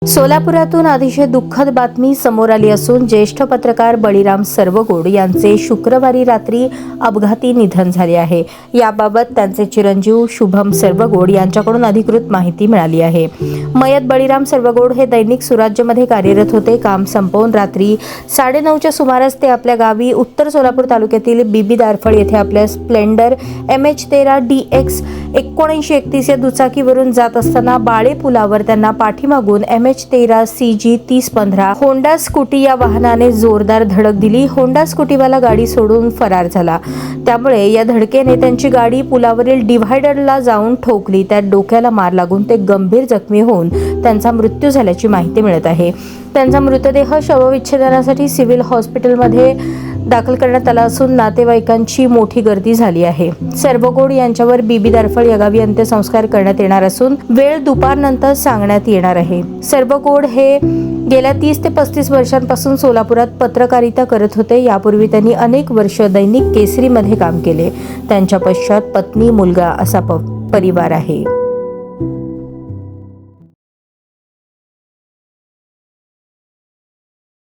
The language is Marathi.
सोलापुरातून अतिशय दुःखद बातमी समोर आली असून ज्येष्ठ पत्रकार बळीराम सर्वगोड यांचे शुक्रवारी रात्री अपघाती निधन झाले आहे। याबाबत त्यांचे चिरंजीव शुभम सर्वगोड यांच्याकडून अधिकृत माहिती मिळाली आहे। मयत बळीराम सर्वगोड हे दैनिक सुराज्यमध्ये कार्यरत होते। काम संपवून रात्री 9:30च्या सुमारास ते आपल्या गावी उत्तर सोलापूर तालुक्यातील बीबी दारफळ येथे आपल्या स्प्लेंडर MH13 DX 1931 या दुचाकीवरून जात असताना बाळे पुलावर त्यांना पाठीमागून MH13 CG 3015 होंडा स्कूटी या वाहनाने जोरदार धडक दिली। होंडा स्कूटीवाला गाडी सोडून फरार झाला। त्यामुळे या धडकेने त्यांची गाडी पुलावरील डिव्हायडरला जाऊन ठोकली। त्यात डोक्याला मार लागून ते गंभीर जखमी होऊन त्यांचा मृत्यू झाल्याची माहिती मिळत आहे। त्यांचा मृतदेह शवविच्छेदनासाठी सिव्हिल हॉस्पिटलमध्ये दाखल करण्यात आला असून नातेवाईकांची मोठी गर्दी झाली आहे। सर्वगोड यांच्यावर बीबी दारफळ या गावी अंत्यसंस्कार करण्यात येणार असून वेळ दुपारनंतर सांगण्यात येणार आहे। सर्वगोड हे गेल्या 30 ते 35 वर्षांपासून सोलापुरात पत्रकारिता करत होते। यापूर्वी त्यांनी अनेक वर्ष दैनिक केसरीमध्ये काम केले। त्यांच्या पश्चात पत्नी, मुलगा असा परिवार आहे।